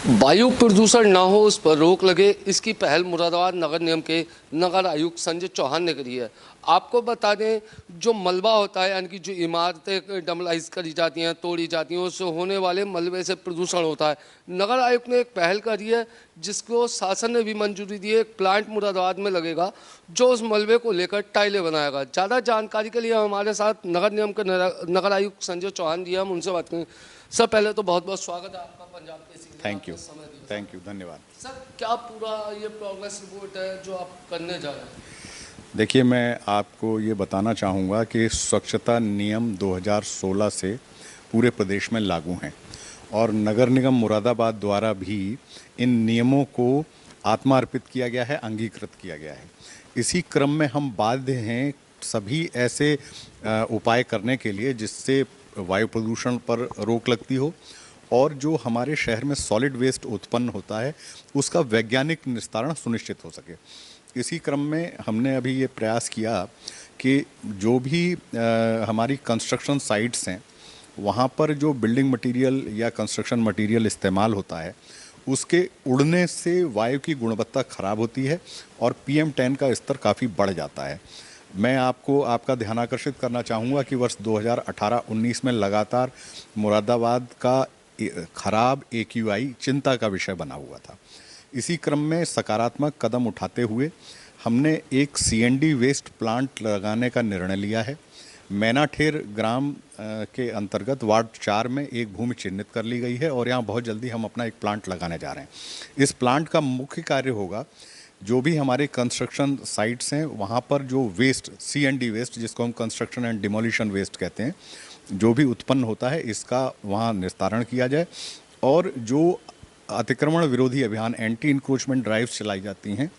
वायु प्रदूषण ना हो उस पर रोक लगे, इसकी पहल मुरादाबाद नगर निगम के नगर आयुक्त संजय चौहान ने करी है। आपको बता दें, जो मलबा होता है यानी कि जो इमारतें डमलाइज करी जाती हैं, तोड़ी जाती हैं, उससे होने वाले मलबे से प्रदूषण होता है। नगर आयुक्त ने एक पहल करी है जिसको शासन ने भी मंजूरी दी है। एक प्लांट मुरादाबाद में लगेगा जो उस मलबे को लेकर टाइलें बनाएगा। ज़्यादा जानकारी के लिए हमारे साथ नगर निगम के नगर आयुक्त संजय चौहान जी, हम उनसे बात करें। सर, पहले तो बहुत बहुत स्वागत है आपका पंजाब के थैंक यू, धन्यवाद। सर, क्या पूरा ये प्रोग्रेस रिपोर्ट है जो आप करने जा रहे हैं? देखिए, मैं आपको ये बताना चाहूँगा कि स्वच्छता नियम 2016 से पूरे प्रदेश में लागू हैं और नगर निगम मुरादाबाद द्वारा भी इन नियमों को आत्मार्पित किया गया है, अंगीकृत किया गया है। इसी क्रम में हम बाध्य हैं सभी ऐसे उपाय करने के लिए जिससे वायु प्रदूषण पर रोक लगती हो और जो हमारे शहर में सॉलिड वेस्ट उत्पन्न होता है उसका वैज्ञानिक निस्तारण सुनिश्चित हो सके। इसी क्रम में हमने अभी ये प्रयास किया कि जो भी हमारी कंस्ट्रक्शन साइट्स हैं वहाँ पर जो बिल्डिंग मटेरियल या कंस्ट्रक्शन मटेरियल इस्तेमाल होता है उसके उड़ने से वायु की गुणवत्ता खराब होती है और PM10 का स्तर काफ़ी बढ़ जाता है। मैं आपको आपका ध्यान आकर्षित करना चाहूँगा कि वर्ष 2018-19 में लगातार मुरादाबाद का खराब AQI चिंता का विषय बना हुआ था। इसी क्रम में सकारात्मक कदम उठाते हुए हमने एक CND वेस्ट प्लांट लगाने का निर्णय लिया है। मैनाठेर ग्राम के अंतर्गत वार्ड 4 में एक भूमि चिन्हित कर ली गई है और यहाँ बहुत जल्दी हम अपना एक प्लांट लगाने जा रहे हैं। इस प्लांट का मुख्य कार्य होगा, जो भी हमारे कंस्ट्रक्शन साइट्स हैं वहाँ पर जो वेस्ट CND वेस्ट, जिसको हम कंस्ट्रक्शन एंड डिमोलिशन वेस्ट कहते हैं, जो भी उत्पन्न होता है इसका वहाँ निस्तारण किया जाए और जो अतिक्रमण विरोधी अभियान एंटी इंक्रोचमेंट ड्राइव्स चलाई जाती हैं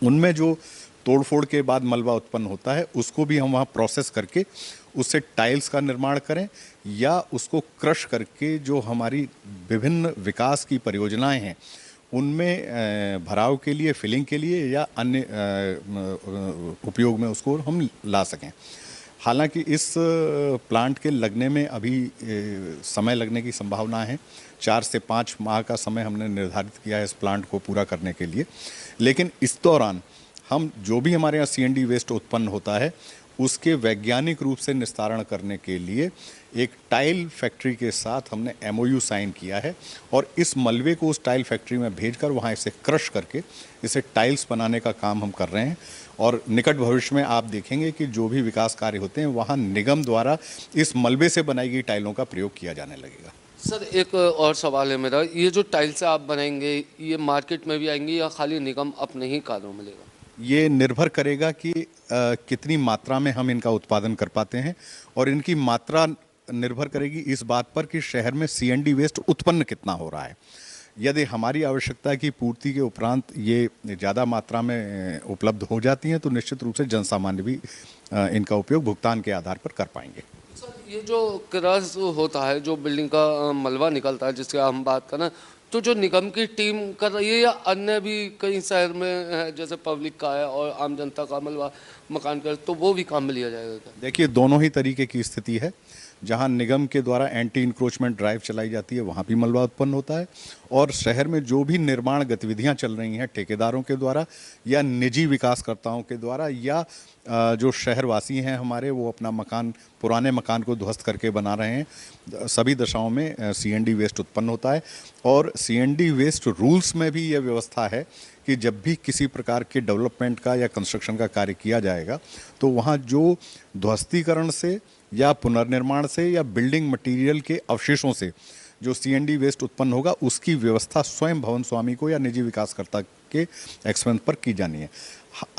उनमें जो तोड़फोड़ के बाद मलबा उत्पन्न होता है उसको भी हम वहाँ प्रोसेस करके उससे टाइल्स का निर्माण करें या उसको क्रश करके जो हमारी विभिन्न विकास की परियोजनाएं हैं उनमें भराव के लिए, फिलिंग के लिए या अन्य उपयोग में उसको हम ला सकें। हालांकि इस प्लांट के लगने में अभी समय लगने की संभावना है। 4 से 5 माह का समय हमने निर्धारित किया है इस प्लांट को पूरा करने के लिए। लेकिन इस दौरान हम जो भी हमारे यहाँ CND वेस्ट उत्पन्न होता है उसके वैज्ञानिक रूप से निस्तारण करने के लिए एक टाइल फैक्ट्री के साथ हमने MOU साइन किया है और इस मलबे को उस टाइल फैक्ट्री में भेजकर वहाँ इसे क्रश करके इसे टाइल्स बनाने का काम हम कर रहे हैं। और निकट भविष्य में आप देखेंगे कि जो भी विकास कार्य होते हैं वहाँ निगम द्वारा इस मलबे से बनाई गई टाइलों का प्रयोग किया जाने लगेगा। सर, एक और सवाल है मेरा, ये जो टाइल्स आप बनाएंगे ये मार्केट में भी आएंगी या खाली निगम अपने ही कार्यों में लेगा? ये निर्भर करेगा कि कितनी मात्रा में हम इनका उत्पादन कर पाते हैं और इनकी मात्रा निर्भर करेगी इस बात पर कि शहर में CND वेस्ट उत्पन्न कितना हो रहा है। यदि हमारी आवश्यकता की पूर्ति के उपरांत ये ज़्यादा मात्रा में उपलब्ध हो जाती हैं तो निश्चित रूप से जनसामान्य भी इनका उपयोग भुगतान के आधार पर कर पाएंगे। सर, ये जो क्रश होता है, जो बिल्डिंग का मलबा निकलता है जिसकी हम बात करें, तो जो निगम की टीम कर रही है या अन्य भी कई शहर में है जैसे पब्लिक का है और आम जनता का मलबा मकान का, तो वो भी काम में लिया जाएगा क्या? देखिए, दोनों ही तरीके की स्थिति है। जहां निगम के द्वारा एंटी इंक्रोचमेंट ड्राइव चलाई जाती है वहां भी मलबा उत्पन्न होता है और शहर में जो भी निर्माण गतिविधियां चल रही हैं ठेकेदारों के द्वारा या निजी विकासकर्ताओं के द्वारा या जो शहरवासी हैं हमारे, वो अपना मकान, पुराने मकान को ध्वस्त करके बना रहे हैं, सभी दशाओं में CND वेस्ट उत्पन्न होता है। और CND वेस्ट रूल्स में भी यह व्यवस्था है कि जब भी किसी प्रकार के डेवलपमेंट का या कंस्ट्रक्शन का कार्य किया जाएगा तो वहाँ जो ध्वस्तीकरण से या पुनर्निर्माण से या बिल्डिंग मटेरियल के अवशेषों से जो CND वेस्ट उत्पन्न होगा उसकी व्यवस्था स्वयं भवन स्वामी को या निजी विकासकर्ता के एक्सपेंस पर की जानी है।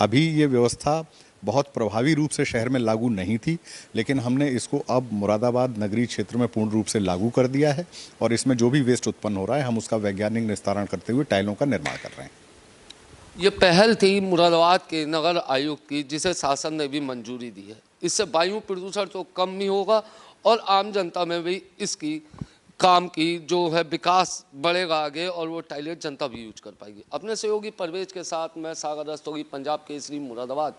अभी ये व्यवस्था बहुत प्रभावी रूप से शहर में लागू नहीं थी, लेकिन हमने इसको अब मुरादाबाद नगरीय क्षेत्र में पूर्ण रूप से लागू कर दिया है और इसमें जो भी वेस्ट उत्पन्न हो रहा है हम उसका वैज्ञानिक निस्तारण करते हुए टाइलों का निर्माण कर रहे हैं। ये पहल थी मुरादाबाद के नगर आयुक्त की जिसे शासन ने भी मंजूरी दी है। इससे वायु प्रदूषण तो कम ही होगा और आम जनता में भी इसकी काम की जो है विकास बढ़ेगा आगे और वो टाइलेट जनता भी यूज कर पाएगी। अपने सहयोगी परवेज के साथ मैं सागर रस्तोगी, पंजाब केसरी, मुरादाबाद।